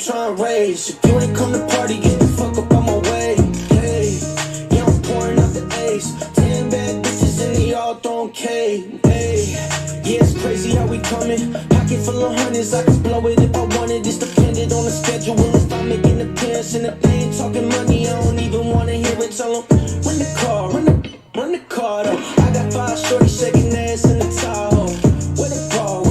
trying to raise. If you ain't come to party, get the fuck up on my way. Hey, yeah, I'm pouring out the ace. 10 bad bitches and they all throwing K. Hey, yeah, it's crazy how we coming. Pocket full of hundreds, I can blow it if I wanted. It's dependent on the schedule. If I make an appearance and if they ain't talking money, I don't even wanna hear it. Tell them, run the car, run the car though. I got 5 shorties shaking ass in the Tahoe. With a bar,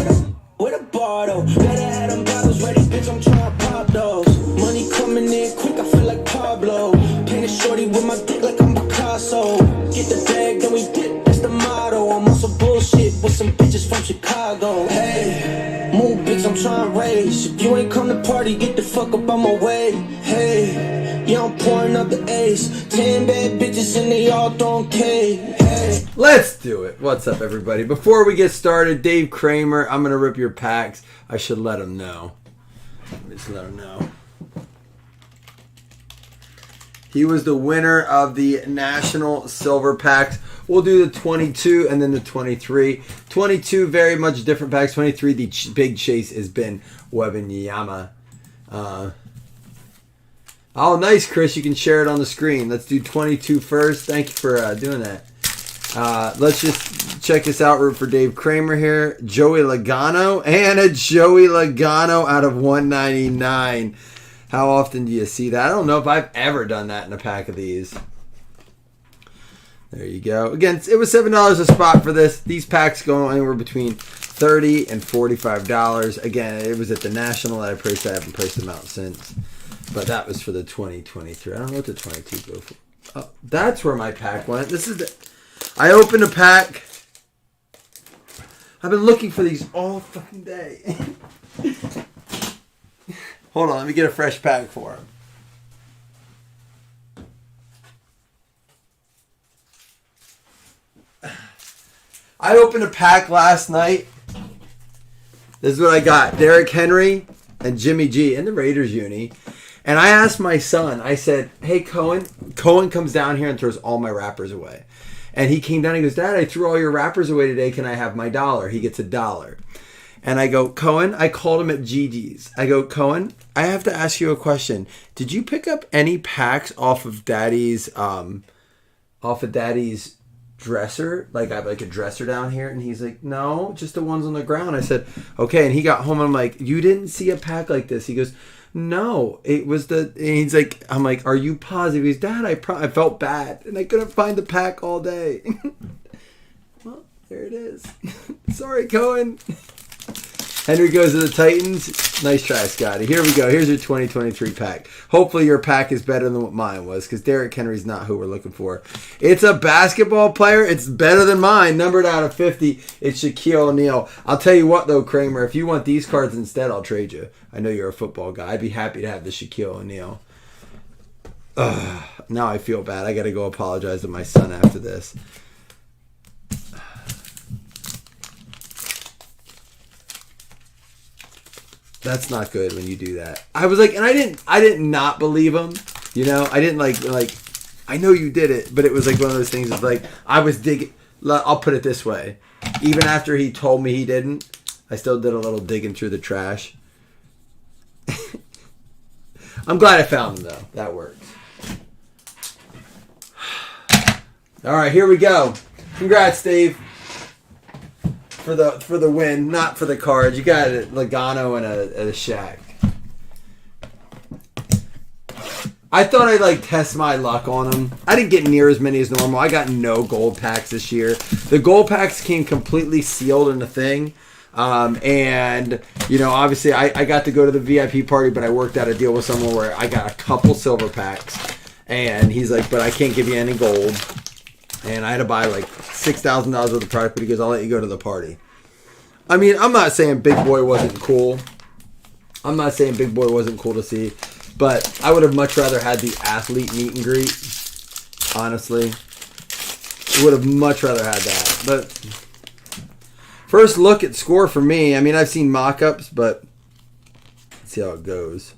with a bar though. Better have them bottles ready, bitch, I'm trying to pop those. Money coming in quick, I feel like Pablo. Painted shorty with my dick like I'm Picasso. Get the bag, then we dip, that's the motto. I'm on some bullshit with some bitches from Chicago. Hey, move bitch, I'm trying to raise. If you ain't come to party, get the fuck up on my way. Hey, yeah, I'm pouring up the ace. 10 bad bitches and they all throwing K. Hey. Let's do it. What's up, everybody? Before we get started, Dave Kramer, I'm going to rip your packs. I should let him know. Let me just let him know. He was the winner of the National Silver Packs. We'll do the 22 and then the 23. 22, very much different packs. 23, the big chase has been Wembanyama. Oh, nice, Chris. You can share it on the screen. Let's do 22 first. Thank you for doing that. Let's just check this out. Root for Dave Kramer here. Joey Logano and a Joey Logano out of 199. How often do you see that? I don't know if I've ever done that in a pack of these. There you go. Again, it was $7 a spot for this. These packs go anywhere between $30 and $45. Again, it was at the National that I priced. I haven't priced them out since. But that was for the 2023. I don't know what the 22 go for. Oh, that's where my pack went. This is the... I opened a pack. I've been looking for these all fucking day. Hold on, let me get a fresh pack for him. I opened a pack last night. This is what I got. Derrick Henry and Jimmy G in the Raiders uni. And I asked my son, I said, hey, Cohen. Cohen comes down here and throws all my wrappers away. And he came down and he goes, Dad, I threw all your wrappers away today. Can I have my $1? He gets $1. And I go, Cohen, I called him at Gigi's. I go, Cohen, I have to ask you a question. Did you pick up any packs off of Daddy's dresser? Like I have like a dresser down here. And he's like, no, just the ones on the ground. I said, okay. And he got home and I'm like, you didn't see a pack like this? He goes, no, it was the, and he's like, I'm like, are you positive? He's, Dad, I felt bad and I couldn't find the pack all day. Well, there it is. Sorry, Cohen. Henry goes to the Titans. Nice try, Scotty. Here we go. Here's your 2023 pack. Hopefully your pack is better than what mine was because Derrick Henry's not who we're looking for. It's a basketball player. It's better than mine. Numbered out of 50. It's Shaquille O'Neal. I'll tell you what, though, Kramer. If you want these cards instead, I'll trade you. I know you're a football guy. I'd be happy to have the Shaquille O'Neal. Now I feel bad. I got to go apologize to my son after this. That's not good when you do that. I was like, and I didn't not believe him. You know, I didn't like, I know you did it, but it was like one of those things of like, I was digging, I'll put it this way. Even after he told me he didn't, I still did a little digging through the trash. I'm glad I found him though. That works. All right, here we go. Congrats, Dave. For the win, not for the cards. You got a Logano and a Shaq. I thought I'd like test my luck on them. I didn't get near as many as normal. I got no gold packs this year. The gold packs came completely sealed in the thing. And, you know, obviously I got to go to the VIP party, but I worked out a deal with someone where I got a couple silver packs. And he's like, but I can't give you any gold. And I had to buy like $6,000 worth of product, but he goes, I'll let you go to the party. I mean, I'm not saying Big Boy wasn't cool. I'm not saying Big Boy wasn't cool to see. But I would have much rather had the athlete meet and greet. Honestly. Would have much rather had that. But first look at score for me. I mean, I've seen mock-ups, but let's see how it goes.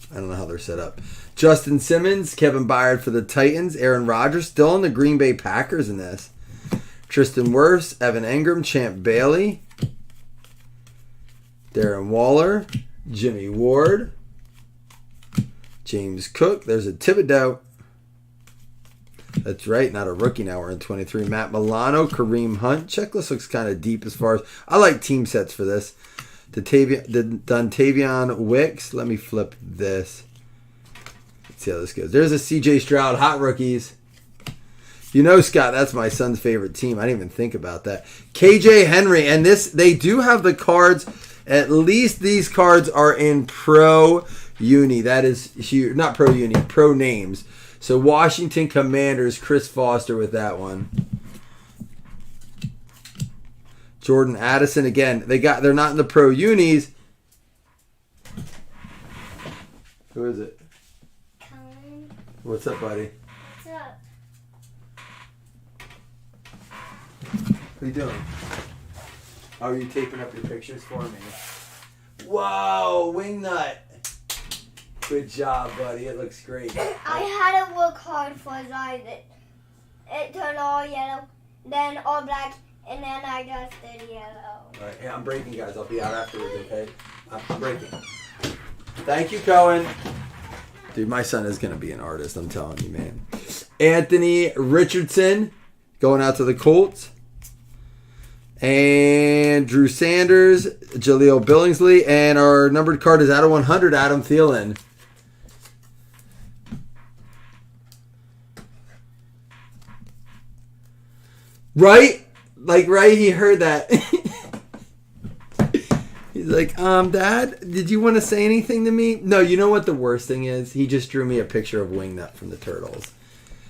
I don't know how they're set up. Justin Simmons, Kevin Byard for the Titans, Aaron Rodgers still in the Green Bay Packers in this. Tristan Wirfs, Evan Engram, Champ Bailey, Darren Waller, Jimmy Ward, James Cook. There's a Thibodeau. That's right, not a rookie now. We're in 23. Matt Milano, Kareem Hunt. Checklist looks kind of deep as far as... I like team sets for this. Dontavian Wicks. Let me flip this. Let's see how this goes. There's a CJ Stroud. Hot rookies. You know, Scott, that's my son's favorite team. I didn't even think about that. KJ Henry. And this, they do have the cards. At least these cards are in Pro Uni. That is huge. Not Pro Uni, Pro Names. So Washington Commanders, Chris Foster with that one. Jordan Addison again. They're not in the Pro Unis. Who is it? Colin. What's up, buddy? What's up? What are you doing? Oh, are you taping up your pictures for me? Whoa, Wingnut. Good job, buddy. It looks great. I had to work hard for that. It turned all yellow, then all black, and then I just did yellow. All right, yeah, I'm breaking, guys. I'll be out afterwards, okay? I'm breaking. Thank you, Cohen. Dude, my son is going to be an artist, I'm telling you, man. Anthony Richardson going out to the Colts. And Drew Sanders, Jaleel Billingsley, and our numbered card is out of 100, Adam Thielen. Right? Like, right? He heard that. He's like, Dad, did you want to say anything to me? No, you know what the worst thing is? He just drew me a picture of Wingnut from the Turtles.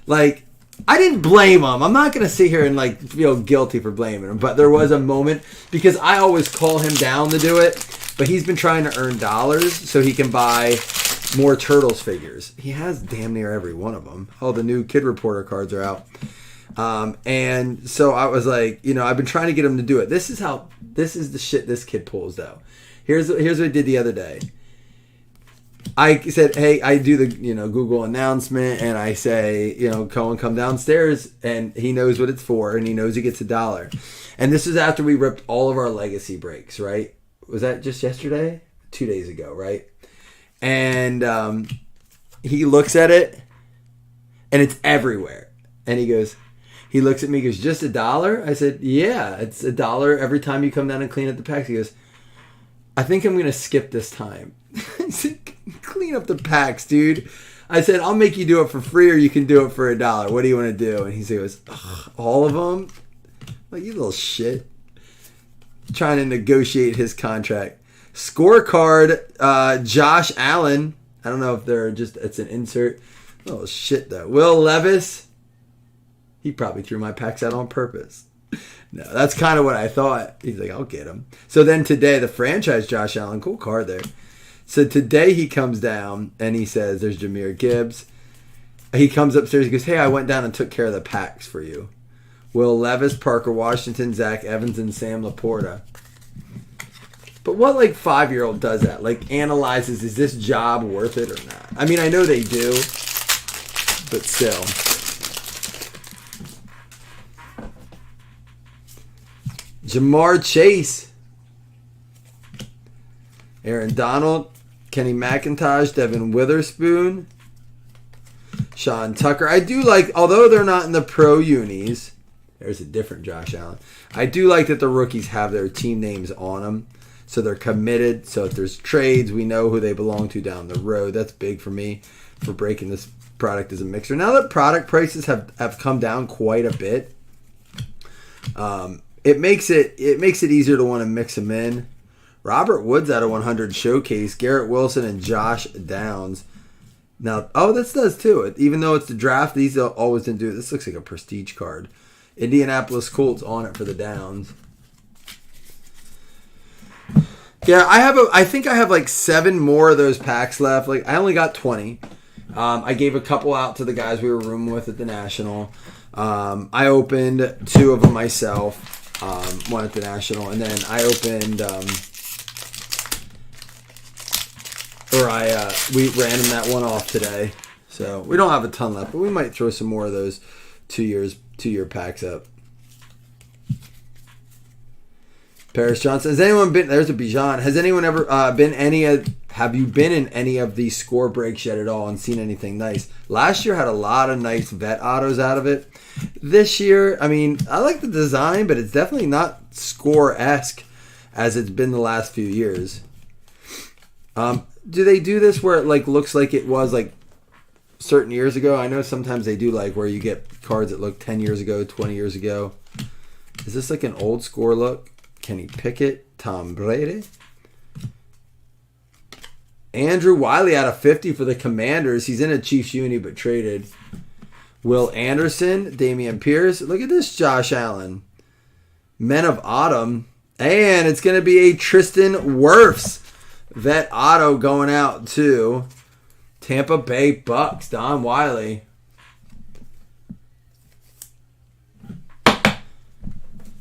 Like, I didn't blame him. I'm not going to sit here and, like, feel guilty for blaming him. But there was a moment, because I always call him down to do it. But he's been trying to earn dollars so he can buy more Turtles figures. He has damn near every one of them. Oh, the new Kid Reporter cards are out. And so I was like, you know, I've been trying to get him to do it. This is the shit this kid pulls, though. Here's what I did the other day. I said, hey, I do the, you know, Google announcement, and I say, you know, Cohen, come downstairs, and he knows what it's for, and he knows he gets $1. And this is after we ripped all of our legacy breaks, right? Was that just yesterday? 2 days ago, right? And he looks at it, and it's everywhere. And he looks at me, he goes, just $1? I said, yeah, it's $1 every time you come down and clean up the packs. He goes, I think I'm going to skip this time. I said, clean up the packs, dude. I said, I'll make you do it for free, or you can do it for $1. What do you want to do? And he goes, all of them? Like, you little shit. Trying to negotiate his contract. Scorecard, Josh Allen. I don't know if it's an insert. Oh, shit, though. Will Levis. He probably threw my packs out on purpose. No, that's kind of what I thought. He's like, I'll get him. So then today, the franchise Josh Allen, cool card there. So today he comes down and he says, there's Jahmyr Gibbs. He comes upstairs. He goes, hey, I went down and took care of the packs for you. Will Levis, Parker Washington, Zach Evans, and Sam Laporta. But what, like, 5-year-old does that? Like, analyzes, is this job worth it or not? I mean, I know they do, but still. Jamar Chase. Aaron Donald. Kenny McIntosh. Devin Witherspoon. Sean Tucker. I do like, although they're not in the pro unis, there's a different Josh Allen. I do like that the rookies have their team names on them. So they're committed. So if there's trades, we know who they belong to down the road. That's big for me for breaking this product as a mixer. Now that product prices have come down quite a bit, it makes it easier to want to mix them in. Robert Woods out of 100 showcase. Garrett Wilson and Josh Downs. Now, this does too. Even though it's the draft, these always didn't do it. This looks like a prestige card. Indianapolis Colts on it for the Downs. Yeah, I think I have like 7 more of those packs left. Like, I only got 20. I gave a couple out to the guys we were rooming with at the National. I opened 2 of them myself. One at the National, and then I opened, we random that one off today. So we don't have a ton left, but we might throw some more of those 2-year packs up. Paris Johnson. Has anyone been? There's a Bijan. Has anyone ever been have you been in any of these score breaks yet at all and seen anything nice? Last year had a lot of nice vet autos out of it. This year, I mean, I like the design, but it's definitely not score-esque as it's been the last few years. Do they do this where it like looks like it was like certain years ago? I know sometimes they do like where you get cards that look 10 years ago, 20 years ago. Is this like an old score look? Kenny Pickett, Tom Brady. Andrew Wiley out of 50 for the Commanders. He's in a Chiefs uni but traded. Will Anderson, Damian Pierce. Look at this Josh Allen. Men of Autumn. And it's going to be a Tristan Wirfs vet auto going out to Tampa Bay Bucks. Don Wiley.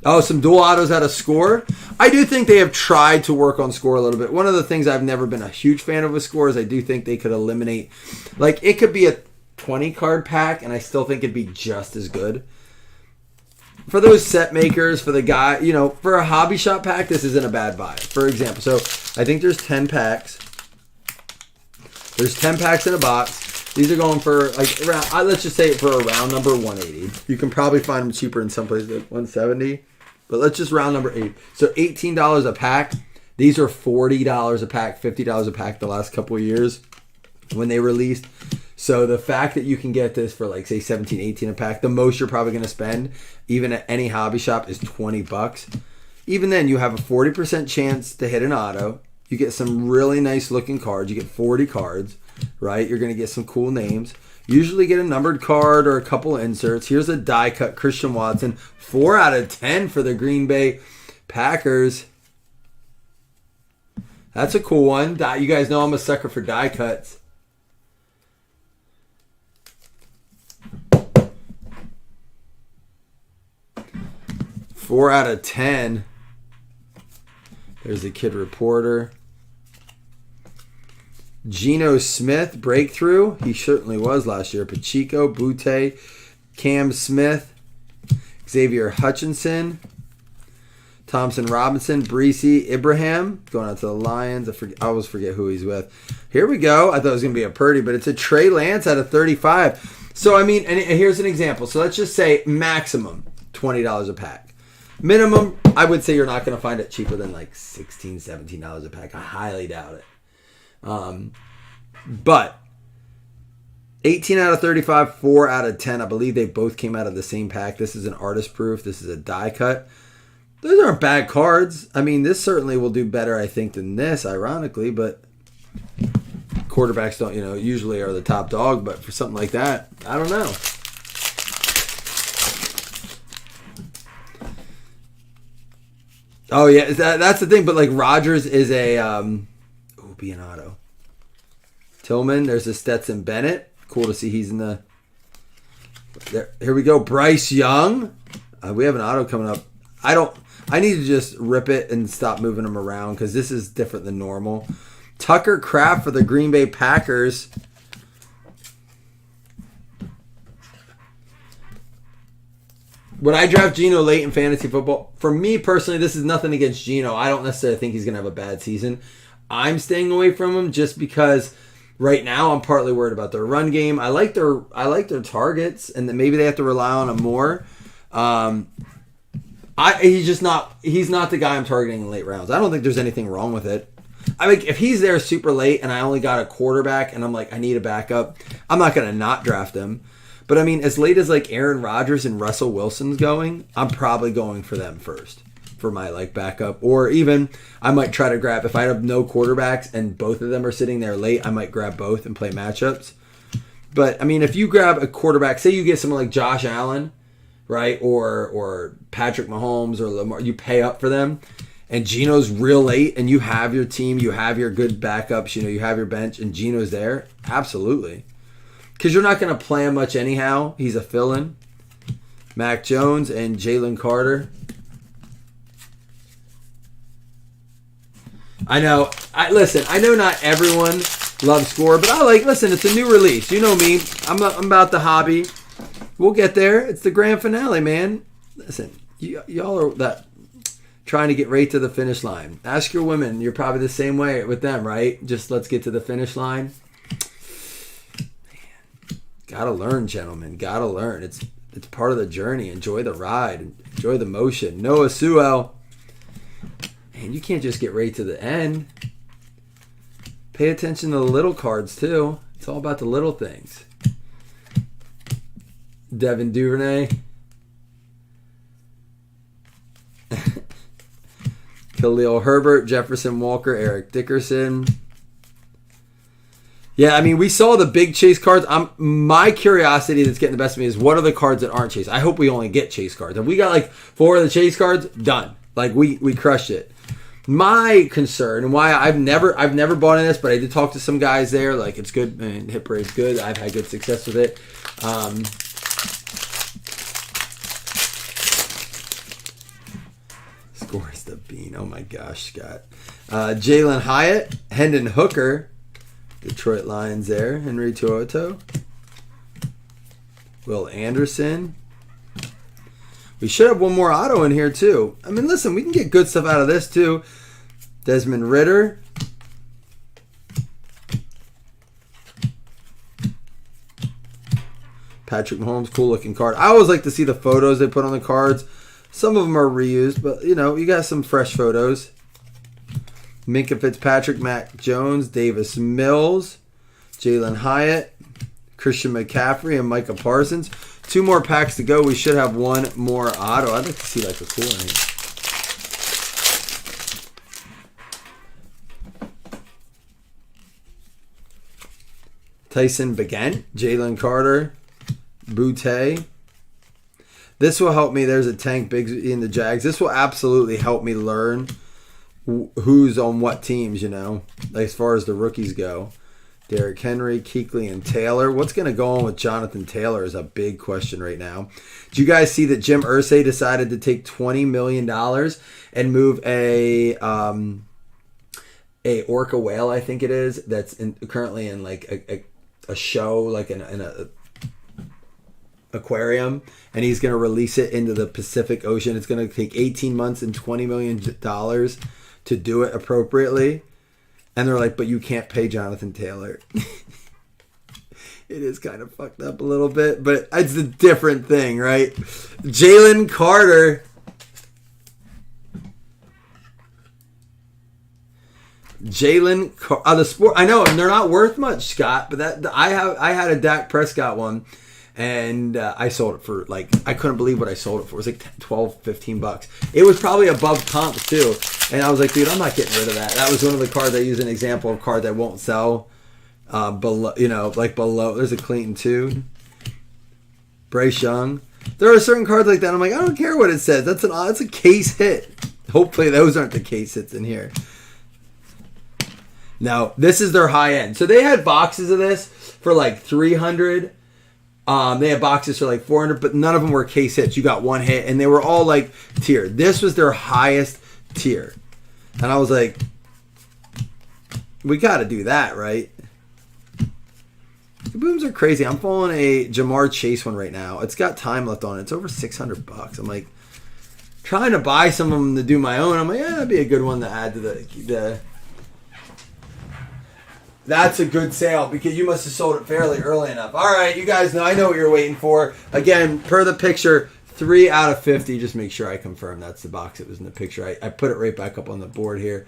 Oh, some dual autos out of Score. I do think they have tried to work on Score a little bit. One of the things I've never been a huge fan of with Score is I do think they could eliminate, like it could be a 20 card pack and I still think it'd be just as good. For those set makers, for the guy, you know, for a hobby shop pack, this isn't a bad buy. For example, so I think there's 10 packs. There's 10 packs in a box. These are going for like around, let's just say for a round number 180. You can probably find them cheaper in some places like 170. But let's just round number 8. So $18 a pack. These are $40 a pack, $50 a pack the last couple of years when they released. So the fact that you can get this for like say 17, 18 a pack, the most you're probably going to spend even at any hobby shop is $20. Even then you have a 40% chance to hit an auto. You get some really nice looking cards. You get 40 cards, right? You're going to get some cool names. Usually get a numbered card or a couple of inserts. Here's a die cut Christian Watson. 4 out of 10 for the Green Bay Packers. That's a cool one. You guys know I'm a sucker for die cuts. Four out of 10. There's the Kid Reporter. Geno Smith, breakthrough. He certainly was last year. Pacheco, Butte, Cam Smith, Xavier Hutchinson, Thompson Robinson, Breesy, Ibrahim. Going out to the Lions. I always forget who he's with. Here we go. I thought it was going to be a Purdy, but it's a Trey Lance out of 35. So, I mean, and here's an example. So, let's just say maximum $20 a pack. Minimum, I would say you're not going to find it cheaper than like $16, $17 a pack. I highly doubt it. But 18 out of 35, 4 out of 10. I believe they both came out of the same pack. This is an artist proof. This is a die cut. Those aren't bad cards. I mean, this certainly will do better, I think, than this, ironically, but quarterbacks don't, usually are the top dog, but for something like that, I don't know. Oh, yeah, that's the thing, but like Rodgers is be an auto. Tillman, there's a Stetson Bennett. Cool to see he's in the... Here we go. Bryce Young. We have an auto coming up. I need to just rip it and stop moving them around because this is different than normal. Tucker Kraft for the Green Bay Packers. Would I draft Geno late in fantasy football? For me personally, this is nothing against Geno. I don't necessarily think he's going to have a bad season. I'm staying away from him just because right now I'm partly worried about their run game. I like their targets, and then maybe they have to rely on him more. He's not the guy I'm targeting in late rounds. I don't think there's anything wrong with it. I mean, if he's there super late and I only got a quarterback and I'm like, I need a backup, I'm not going to not draft him. But I mean, as late as like Aaron Rodgers and Russell Wilson's going, I'm probably going for them first for my like backup. Or even I might try to grab, if I have no quarterbacks and both of them are sitting there late, I might grab both and play matchups. But I mean, if you grab a quarterback, say you get someone like Josh Allen, right, or Patrick Mahomes or Lamar, you pay up for them, and Geno's real late, and you have your team, you have your good backups, you have your bench, and Geno's there, absolutely. Because you're not going to play him much anyhow. He's a fill-in. Mac Jones and Jalen Carter. I know. I know not everyone loves Score, but listen, it's a new release. You know me. I'm about the hobby. We'll get there. It's the grand finale, man. Listen, y'all are that. trying to get right to the finish line. Ask your women. You're probably the same way with them, right? Just let's get to the finish line. Man, gotta learn, gentlemen. Gotta learn. It's part of the journey. Enjoy the ride. Enjoy the motion. Noah Sewell. Man, you can't just get right to the end. Pay attention to the little cards, too. It's all about the little things. Devin Duvernay. Khalil Herbert, Jefferson Walker, Eric Dickerson. Yeah, I mean, we saw the big chase cards. My curiosity that's getting the best of me is what are the cards that aren't chase? I hope we only get chase cards. If we got like 4 of the chase cards, done. Like we crushed it. My concern and why I've never bought in this, but I did talk to some guys there. Like it's good, and Hit Parade's good. I've had good success with it. Scores the bean. Oh my gosh, Scott. Jalen Hyatt, Hendon Hooker, Detroit Lions there. Henry Tuoto, Will Anderson. We should have one more auto in here too. I mean, listen, we can get good stuff out of this too. Desmond Ridder. Patrick Mahomes, cool looking card. I always like to see the photos they put on the cards. Some of them are reused, but you know, you got some fresh photos. Minka Fitzpatrick, Mac Jones, Davis Mills, Jalen Hyatt, Christian McCaffrey, and Micah Parsons. 2 more packs to go. We should have one more auto. I'd like to see like a cool one. Tyson Bagent, Jalen Carter, Boutte. This will help me. There's a Tank Biggs in the Jags. This will absolutely help me learn who's on what teams, you know, as far as the rookies go. Derrick Henry, Kuechly, and Taylor. What's going to go on with Jonathan Taylor is a big question right now. Do you guys see that Jim Irsay decided to take $20 million and move a orca whale, I think it is, that's currently in like a show, like in a aquarium, and he's going to release it into the Pacific Ocean. It's going to take 18 months and $20 million to do it appropriately. And they're like, but you can't pay Jonathan Taylor. It is kind of fucked up a little bit, but it's a different thing, right? Jalen Carter. The sport. I know they're not worth much, Scott, but I had a Dak Prescott one, and I sold it for like, I couldn't believe what I sold it for. It was like $12-15. It was probably above comps too. And I was like, dude, I'm not getting rid of that. That was one of the cards I use an example of card that won't sell below, you know, like below. There's a Clayton too. Bryce Young. There are certain cards like that. I'm like, I don't care what it says. That's a case hit. Hopefully those aren't the case hits in here. Now, this is their high end. So they had boxes of this for like $300. They had boxes for like $400, but none of them were case hits. You got one hit, and they were all like tiered. This was their highest tier. And I was like, we got to do that, right? The booms are crazy. I'm following a Jamar Chase one right now. It's got time left on it. It's over $600. I'm like, trying to buy some of them to do my own. I'm like, yeah, that'd be a good one to add to the That's a good sale because you must have sold it fairly early enough. All right, you guys know. I know what you're waiting for. Again, per the picture, 3 out of 50. Just make sure I confirm that's the box that was in the picture. I put it right back up on the board here.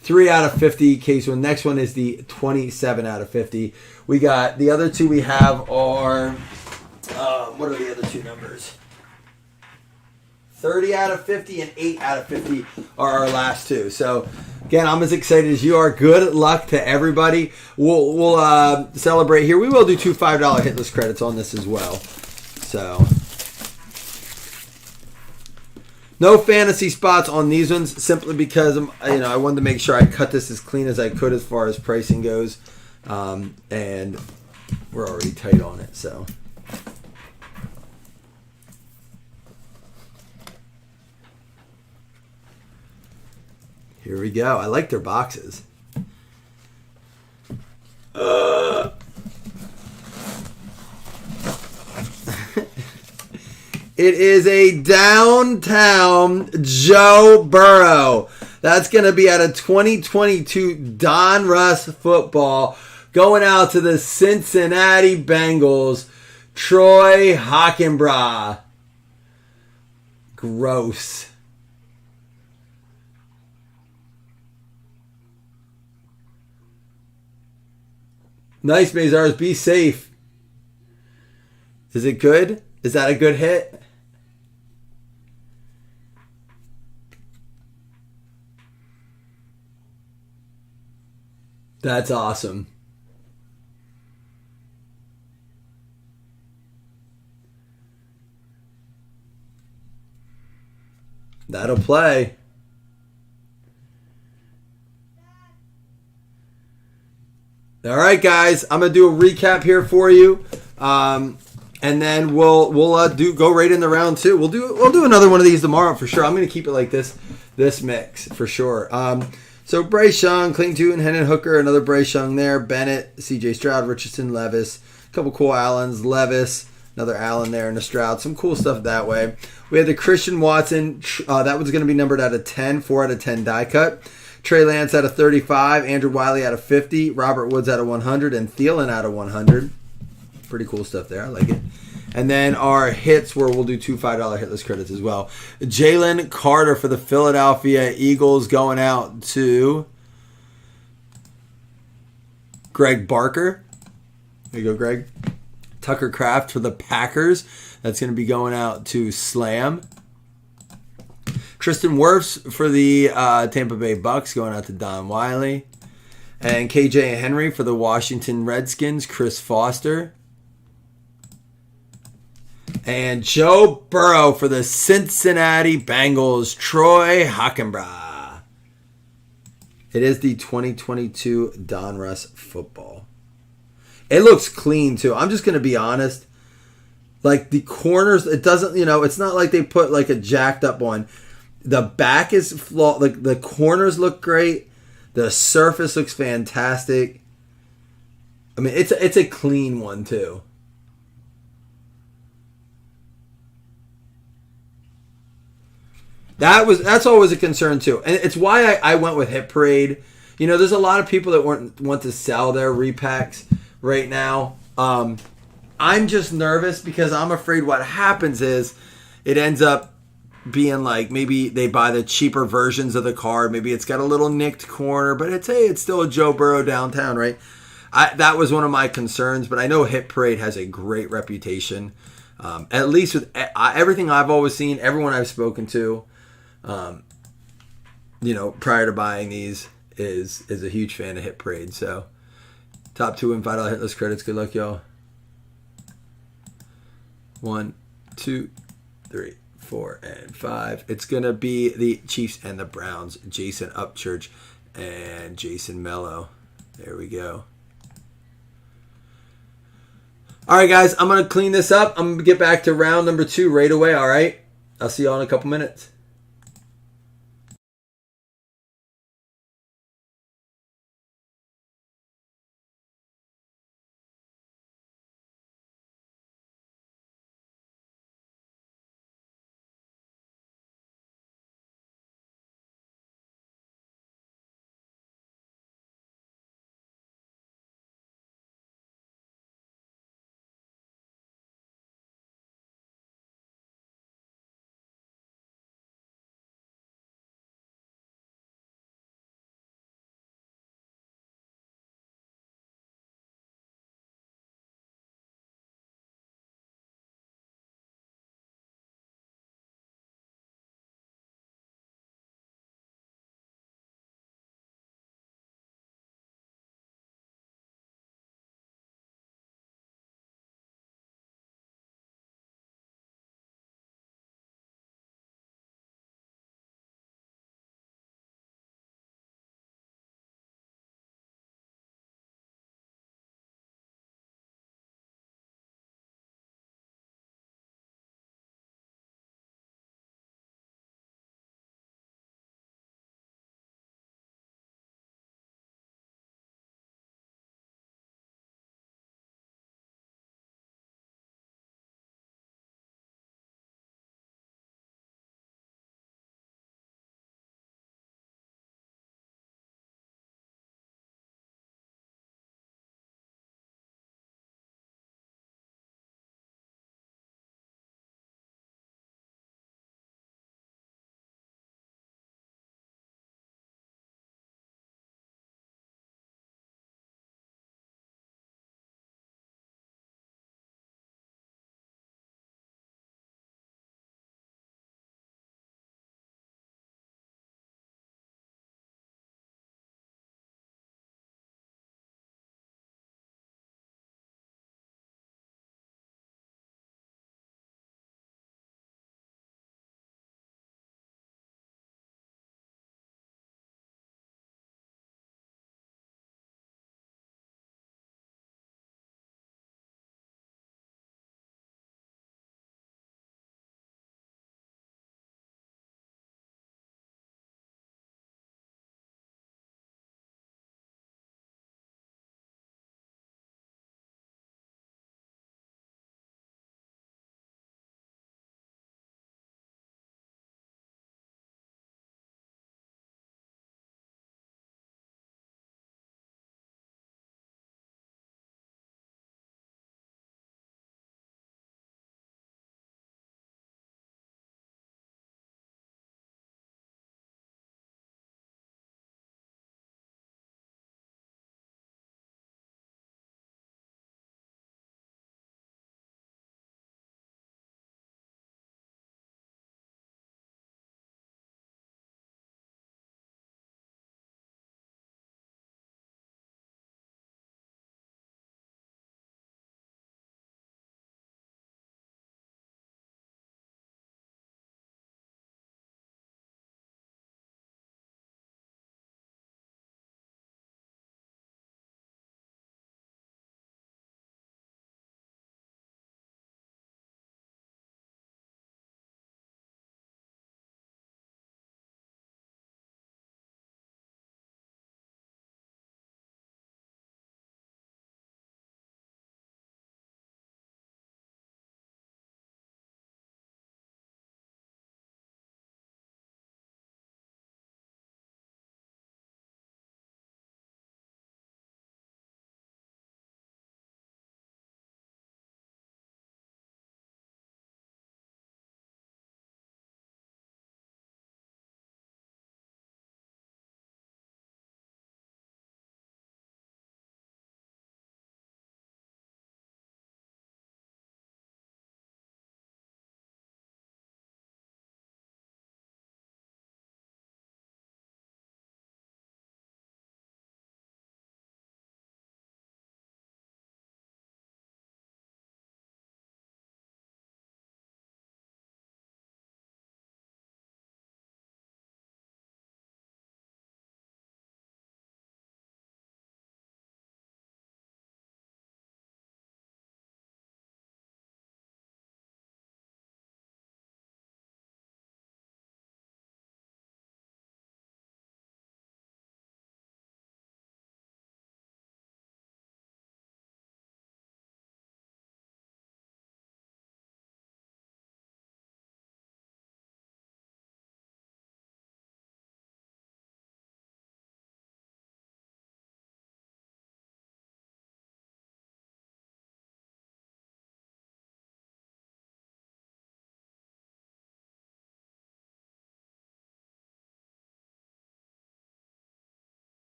3 out of 50 case one. Next one is the 27 out of 50. We got the other two we have are, what are the other two numbers? 30 out of 50 and 8 out of 50 are our last two. So, again, I'm as excited as you are. Good luck to everybody. We'll celebrate here. We will do 2 $5 hitless credits on this as well. So, no fantasy spots on these ones simply because I wanted to make sure I cut this as clean as I could as far as pricing goes. And we're already tight on it, so. Here we go. I like their boxes. It is a downtown Joe Burrow. That's going to be out of 2022 Donruss football. Going out to the Cincinnati Bengals. Troy Hockenbrugh. Gross. Nice, Mazars. Be safe. Is it good? Is that a good hit? That's awesome. That'll play. All right, guys. I'm gonna do a recap here for you, and then we'll go right in the round two. We'll do another one of these tomorrow for sure. I'm gonna keep it like this mix for sure. So Bryce Young, Clayton Tootin, Hendon Hooker, another Bryce Young there. Bennett, C.J. Stroud, Richardson, Levis, a couple cool Allens, Levis, another Allen there, and a Stroud. Some cool stuff that way. We had the Christian Watson. That was going to be numbered out of 10, 4 out of 10 die cut. Trey Lance out of 35, Andrew Wiley out of 50, Robert Woods out of 100, and Thielen out of 100. Pretty cool stuff there. I like it. And then our hits where we'll do two $5 hitless credits as well. Jalen Carter for the Philadelphia Eagles going out to Greg Barker. There you go, Greg. Tucker Kraft for the Packers. That's going to be going out to Slam. Tristan Wirfs for the Tampa Bay Bucks going out to Don Wiley. And KJ Henry for the Washington Redskins, Chris Foster. And Joe Burrow for the Cincinnati Bengals, Troy Hockenbrugh. It is the 2022 Donruss football. It looks clean, too. I'm just going to be honest. Like, the corners, it doesn't, it's not like they put, like, a jacked up one. The back is flawed. Like, the corners look great. The surface looks fantastic. I mean, it's a clean one, too. That's always a concern too, and it's why I went with Hit Parade. There's a lot of people that want to sell their repacks right now. I'm just nervous because I'm afraid what happens is it ends up being like maybe they buy the cheaper versions of the card. Maybe it's got a little nicked corner, but it's still a Joe Burrow downtown, right? That was one of my concerns, but I know Hit Parade has a great reputation. At least with everything I've always seen, everyone I've spoken to. Prior to buying these is a huge fan of Hit Parade. So, top 2 and $5 hitless credits. Good luck, y'all. 1, 2, 3, 4, and 5. It's gonna be the Chiefs and the Browns. Jason Upchurch and Jason Mello. There we go. All right, guys. I'm gonna clean this up. I'm gonna get back to round number 2 right away. All right. I'll see y'all in a couple minutes.